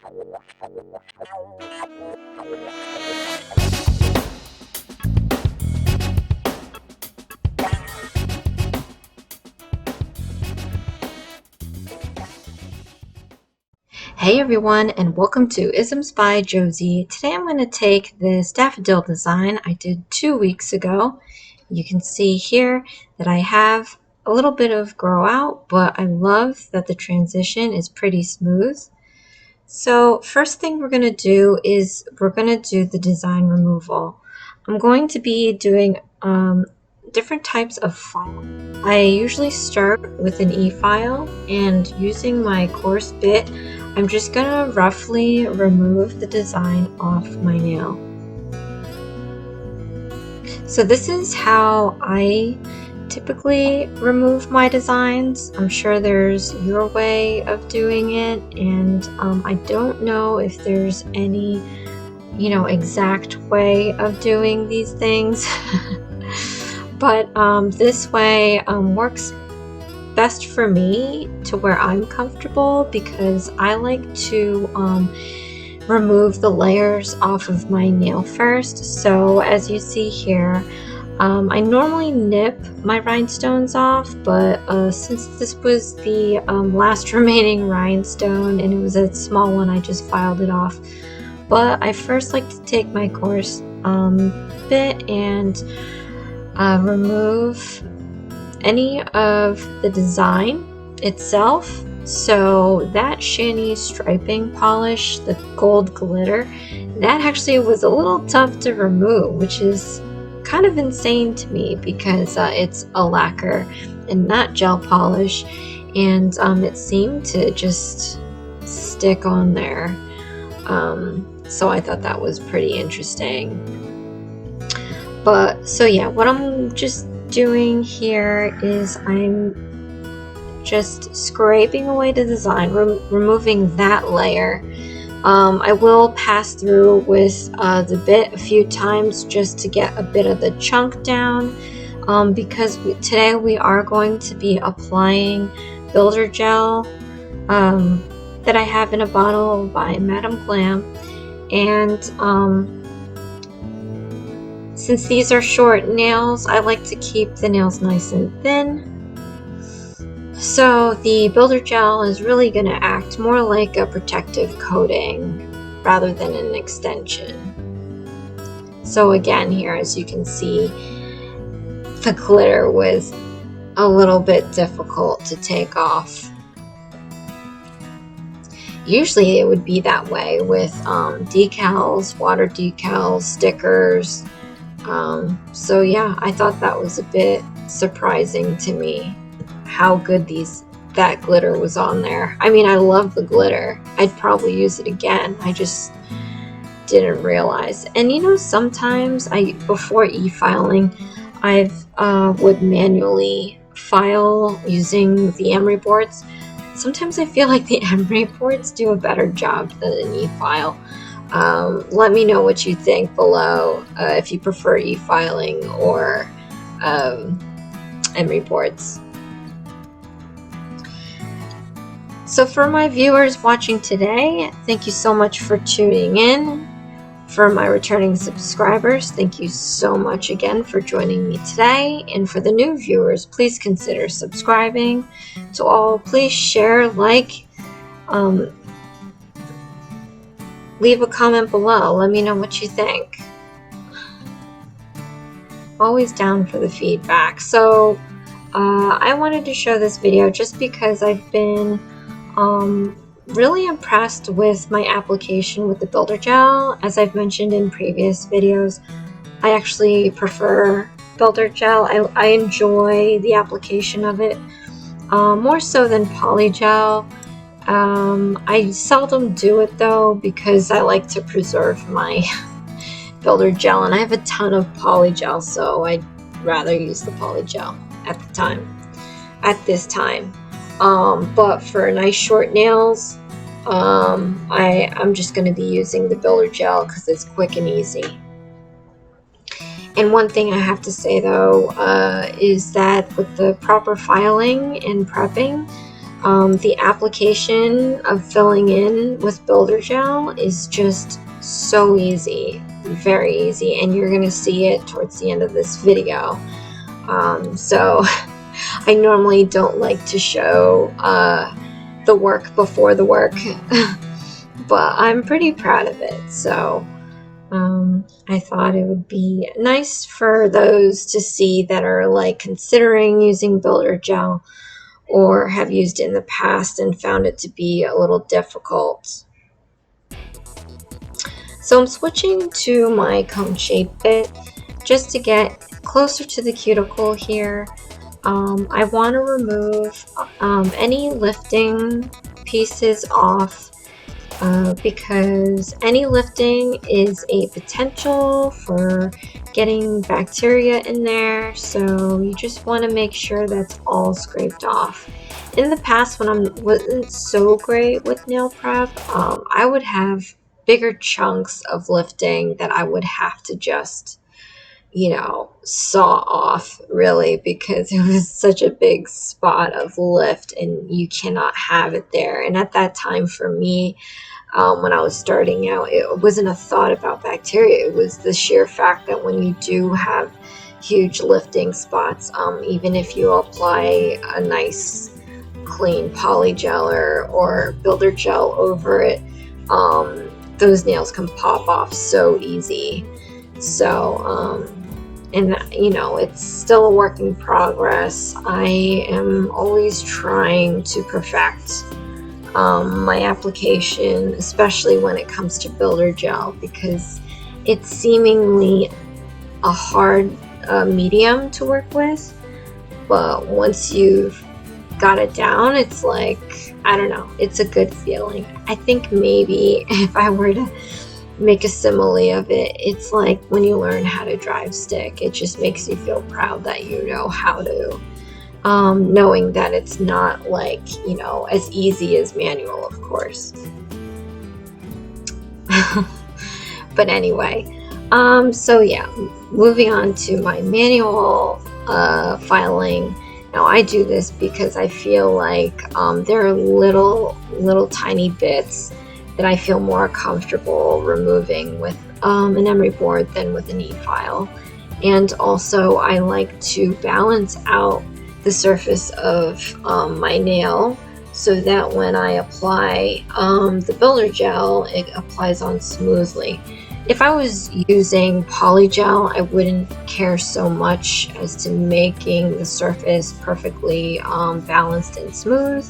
Hey everyone, and welcome to Isms by Josie. Today I'm going to take this daffodil design I did 2 weeks ago. You can see here that I have a little bit of grow out, but I love that the transition is pretty smooth. So first thing we're going to do is we're going to do the design removal. I'm going to be doing different types of file. I usually start with an e-file, and using my coarse bit, I'm just going to roughly remove the design off my nail. So this is how I typically remove my designs. I'm sure there's your way of doing it, and I don't know if there's any, exact way of doing these things. But this way works best for me to where I'm comfortable, because I like to remove the layers off of my nail first. So as you see here, I normally nip my rhinestones off, but since this was the last remaining rhinestone and it was a small one, I just filed it off. But I first like to take my coarse bit and remove any of the design itself. So that shiny striping polish, the gold glitter, that actually was a little tough to remove, which is kind of insane to me because it's a lacquer and not gel polish, and it seemed to just stick on there. So I thought that was pretty interesting. But so yeah, what I'm just doing here is I'm just scraping away the design, removing that layer. I will pass through with the bit a few times just to get a bit of the chunk down, because today we are going to be applying builder gel that I have in a bottle by Madame Glam, and since these are short nails, I like to keep the nails nice and thin. So the builder gel is really going to act more like a protective coating rather than an extension. So again, here, as you can see, the glitter was a little bit difficult to take off. Usually it would be that way with decals, water decals, stickers. So yeah, I thought that was a bit surprising to me how good that glitter was on there. I mean, I love the glitter. I'd probably use it again. I just didn't realize. And sometimes before e-filing, I would manually file using the emery boards. Sometimes I feel like the emery boards do a better job than an e-file. Let me know what you think below, if you prefer e-filing or emery boards. So for my viewers watching today, thank you so much for tuning in. For my returning subscribers, thank you so much again for joining me today. And for the new viewers, please consider subscribing. To all, please share, like, leave a comment below. Let me know what you think. Always down for the feedback. So I wanted to show this video just because I've been really impressed with my application with the builder gel. As I've mentioned in previous videos, I actually prefer builder gel. I enjoy the application of it more so than polygel. I seldom do it though because I like to preserve my builder gel, and I have a ton of polygel, so I'd rather use the polygel at this time. But for nice short nails, I'm just going to be using the builder gel because it's quick and easy. And one thing I have to say though is that with the proper filing and prepping, The application of filling in with builder gel is just so easy, very easy, and you're gonna see it towards the end of this video. So I normally don't like to show the work before the work, but I'm pretty proud of it. So I thought it would be nice for those to see that are like considering using builder gel or have used it in the past and found it to be a little difficult. So I'm switching to my cone shape bit just to get closer to the cuticle here. I want to remove any lifting pieces off because any lifting is a potential for getting bacteria in there, so you just want to make sure that's all scraped off. In the past, when I wasn't so great with nail prep, I would have bigger chunks of lifting that I would have to just, you know, saw off, really, because it was such a big spot of lift and you cannot have it there. And at that time, for me, when I was starting out, it wasn't a thought about bacteria. It was the sheer fact that when you do have huge lifting spots, even if you apply a nice clean polygeller or builder gel over it, those nails can pop off so easy. So and you know, it's still a work in progress. I am always trying to perfect my application, especially when it comes to builder gel, because it's seemingly a hard medium to work with, but once you've got it down, it's like, I don't know, it's a good feeling. I think maybe if I were to make a simile of it, it's like when you learn how to drive stick, it just makes you feel proud that you know how to, knowing that it's not like, you know, as easy as manual, of course. But anyway, so yeah, moving on to my manual filing. Now I do this because I feel like there are little tiny bits that I feel more comfortable removing with an emery board than with an e-file. And also I like to balance out the surface of my nail so that when I apply the builder gel, it applies on smoothly. If I was using polygel, I wouldn't care so much as to making the surface perfectly balanced and smooth,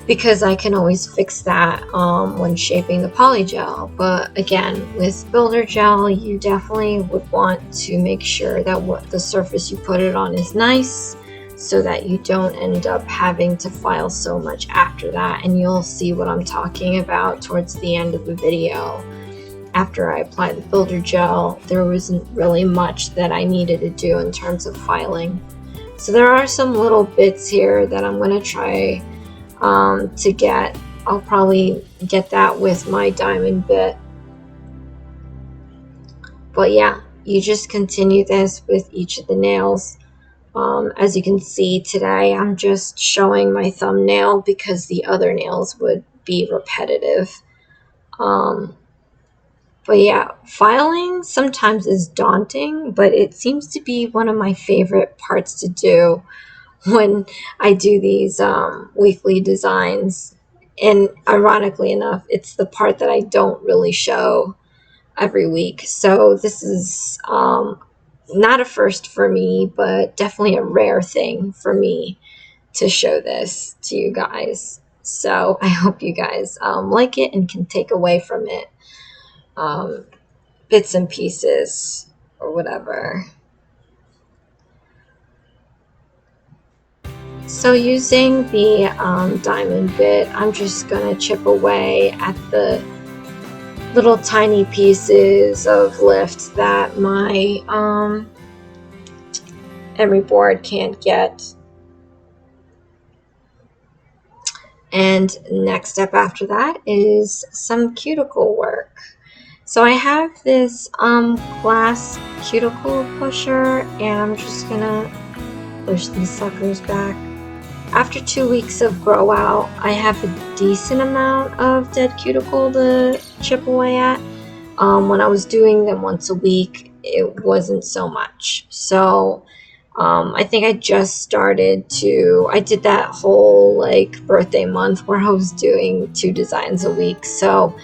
because I can always fix that when shaping the polygel. But again, with builder gel, you definitely would want to make sure that what the surface you put it on is nice, so that you don't end up having to file so much after that. And you'll see what I'm talking about towards the end of the video. After I applied the builder gel, there wasn't really much that I needed to do in terms of filing. So there are some little bits here that I'm going to try to get. I'll probably get that with my diamond bit. But yeah, you just continue this with each of the nails. As you can see today, I'm just showing my thumbnail because the other nails would be repetitive. But yeah, filing sometimes is daunting, but it seems to be one of my favorite parts to do when I do these weekly designs. And ironically enough, it's the part that I don't really show every week. So this is not a first for me, but definitely a rare thing for me to show this to you guys. So I hope you guys like it and can take away from it bits and pieces or whatever. So using the diamond bit, I'm just gonna chip away at the little tiny pieces of lift that my emery board can't get. And next step after that is some cuticle work. So I have this glass cuticle pusher, and I'm just gonna push these suckers back. after 2 weeks of grow out, I have a decent amount of dead cuticle to chip away at. When I was doing them once a week, it wasn't so much. So I think I just started to, I did that whole like birthday month where I was doing 2 designs a week. So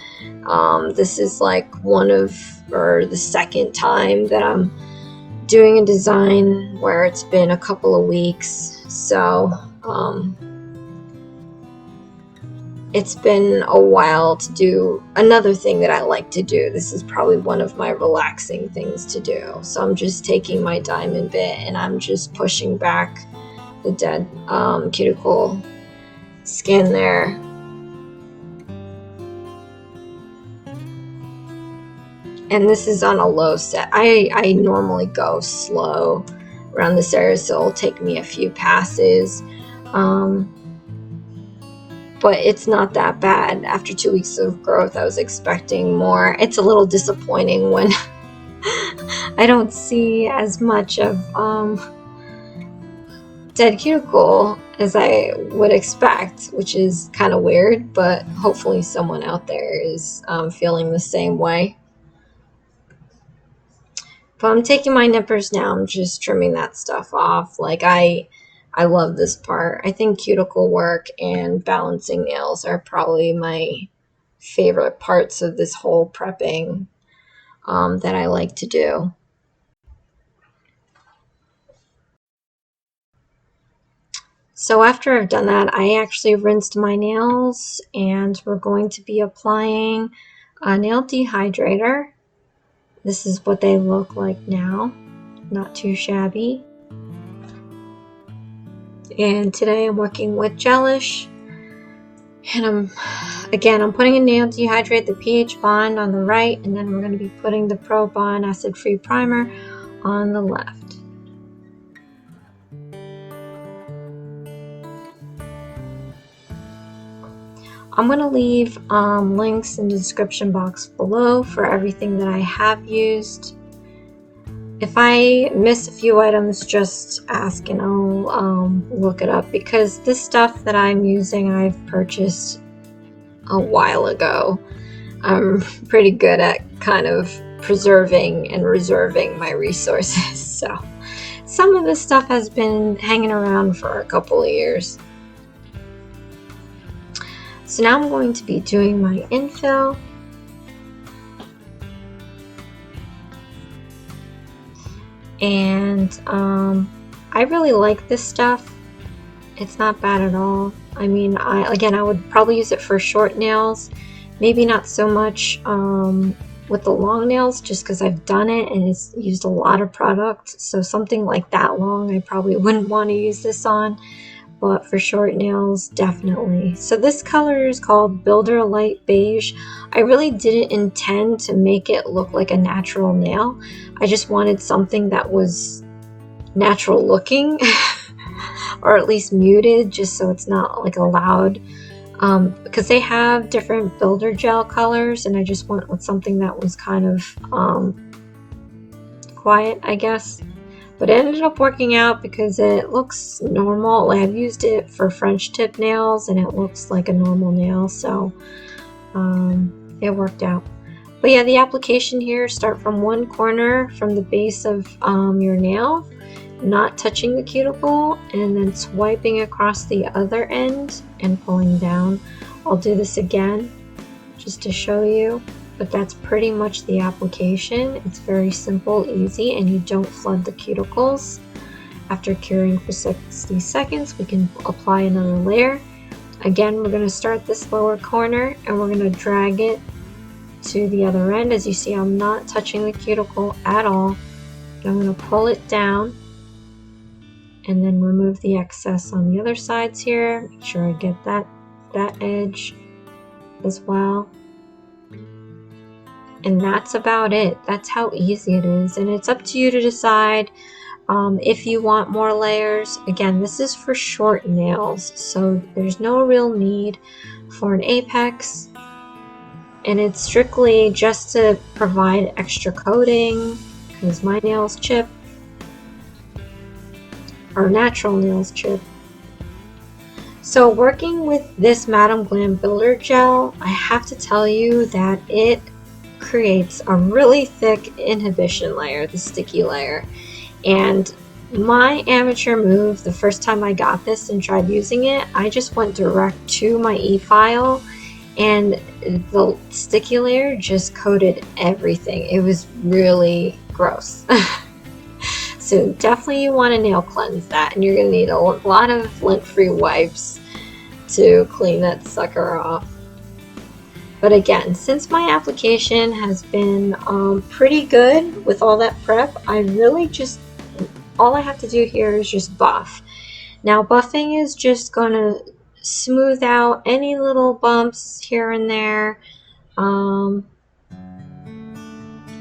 this is like the second time that I'm doing a design where it's been a couple of weeks. So it's been a while to do another thing that I like to do. This is probably one of my relaxing things to do. So I'm just taking my diamond bit and I'm just pushing back the dead cuticle skin there. And this is on a low set. I normally go slow around this area, so it'll take me a few passes. But it's not that bad. After 2 weeks of growth, I was expecting more. It's a little disappointing when I don't see as much of dead cuticle as I would expect, which is kind of weird, but hopefully someone out there is feeling the same way. But I'm taking my nippers now. I'm just trimming that stuff off. Like I love this part. I think cuticle work and balancing nails are probably my favorite parts of this whole prepping that I like to do. So after I've done that, I actually rinsed my nails and we're going to be applying a nail dehydrator. This is what they look like now. Not too shabby. And today I'm working with Gelish, and I'm putting a nail dehydrate, the pH bond on the right, and then we're going to be putting the Pro Bond acid-free primer on the left. I'm going to leave links in the description box below for everything that I have used. If I miss a few items, just ask and I'll look it up, because this stuff that I'm using I've purchased a while ago. I'm pretty good at kind of preserving and reserving my resources, so some of this stuff has been hanging around for a couple of years. So now I'm going to be doing my infill. And I really like this stuff. It's not bad at all. I mean, I would probably use it for short nails, maybe not so much with the long nails, just because I've done it and it's used a lot of product. So something like that long, I probably wouldn't want to use this on, but for short nails, definitely. So this color is called Builder Light Beige. I really didn't intend to make it look like a natural nail. I just wanted something that was natural looking or at least muted, just so it's not like a loud, because they have different builder gel colors, and I just went with something that was kind of quiet, I guess. But it ended up working out because it looks normal. I've used it for French tip nails and it looks like a normal nail, so it worked out. But yeah, the application here, start from one corner from the base of your nail, not touching the cuticle, and then swiping across the other end and pulling down. I'll do this again just to show you, but that's pretty much the application. It's very simple, easy, and you don't flood the cuticles. After curing for 60 seconds, we can apply another layer. Again, we're going to start this lower corner and we're going to drag it to the other end. As you see, I'm not touching the cuticle at all. I'm going to pull it down and then remove the excess on the other sides here. Make sure I get that edge as well. And that's about it. That's how easy it is, and it's up to you to decide if you want more layers. Again, this is for short nails, so there's no real need for an apex, and it's strictly just to provide extra coating, because my nails chip, or natural nails chip. So working with this Madam Glam Builder Gel, I have to tell you that it creates a really thick inhibition layer, the sticky layer. And my amateur move, the first time I got this and tried using it, I just went direct to my e-file and the sticky layer just coated everything. It was really gross. So definitely you want to nail cleanse that, and you're going to need a lot of lint-free wipes to clean that sucker off. But again, since my application has been pretty good with all that prep, I really just, all I have to do here is just buff. Now buffing is just going to smooth out any little bumps here and there.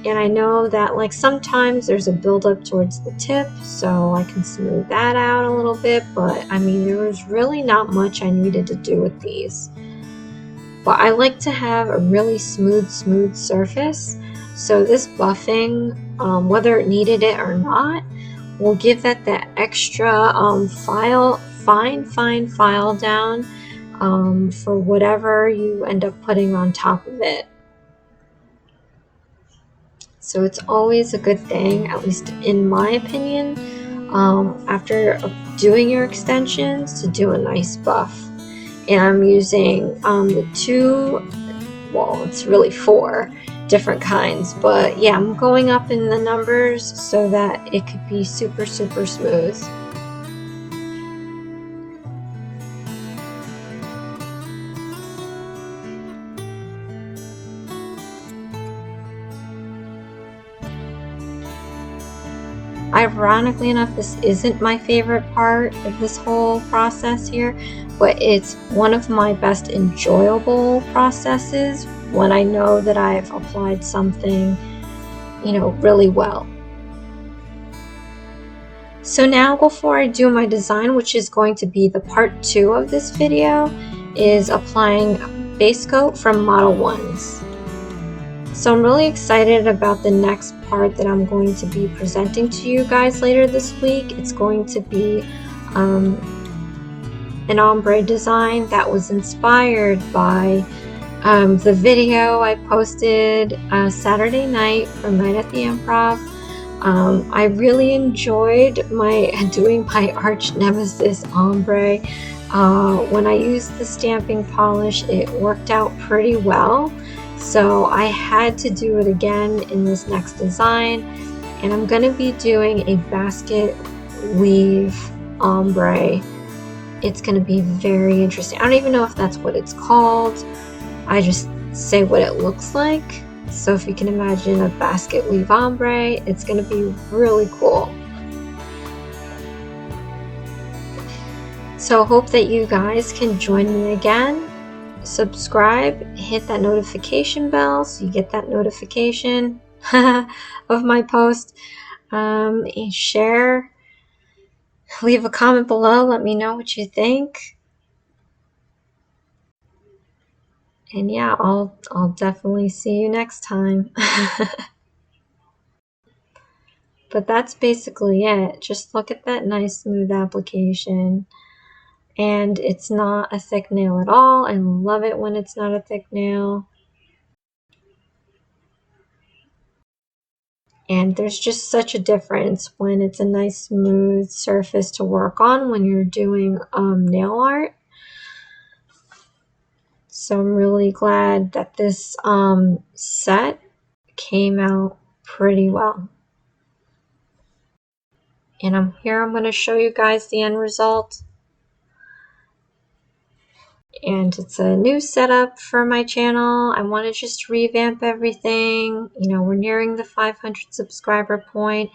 And I know that like sometimes there's a buildup towards the tip, so I can smooth that out a little bit, but I mean there was really not much I needed to do with these. But I like to have a really smooth surface, so this buffing, whether it needed it or not, will give that extra fine file down for whatever you end up putting on top of it. So it's always a good thing, at least in my opinion, after doing your extensions, to do a nice buff. And I'm using the two, well, it's really 4 different kinds, but yeah, I'm going up in the numbers so that it could be super smooth. Ironically enough, this isn't my favorite part of this whole process here, but it's one of my best enjoyable processes when I know that I've applied something, you know, really well. So now before I do my design, which is going to be the part 2 of this video, is applying base coat from Modelones. So I'm really excited about the next part that I'm going to be presenting to you guys later this week. It's going to be an ombre design that was inspired by the video I posted Saturday night from Night at the Improv. I really enjoyed doing my arch nemesis ombre. When I used the stamping polish, it worked out pretty well. So I had to do it again in this next design, and I'm going to be doing a basket weave ombre. It's going to be very interesting. I don't even know if that's what it's called. I just say what it looks like. So if you can imagine a basket weave ombre, it's going to be really cool. So hope that you guys can join me again. Subscribe, hit that notification bell so you get that notification of my post. And share, leave a comment below, let me know what you think. And yeah, I'll definitely see you next time. But that's basically it. Just look at that nice smooth application. And it's not a thick nail at all. I love it when it's not a thick nail. And there's just such a difference when it's a nice smooth surface to work on when you're doing nail art. So I'm really glad that this set came out pretty well. And I'm going to show you guys the end result. And it's a new setup for my channel. I want to just revamp everything. You know, we're nearing the 500 subscriber point,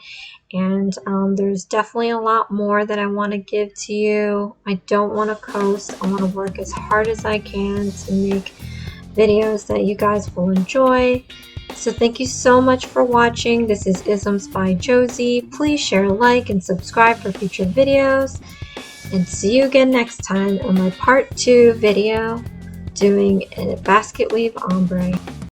and there's definitely a lot more that I want to give to you. I don't want to coast. I want to work as hard as I can to make videos that you guys will enjoy. So thank you so much for watching. This is Isms by Josie. Please share, like, and subscribe for future videos. And see you again next time on my part 2 video doing a basket weave ombre.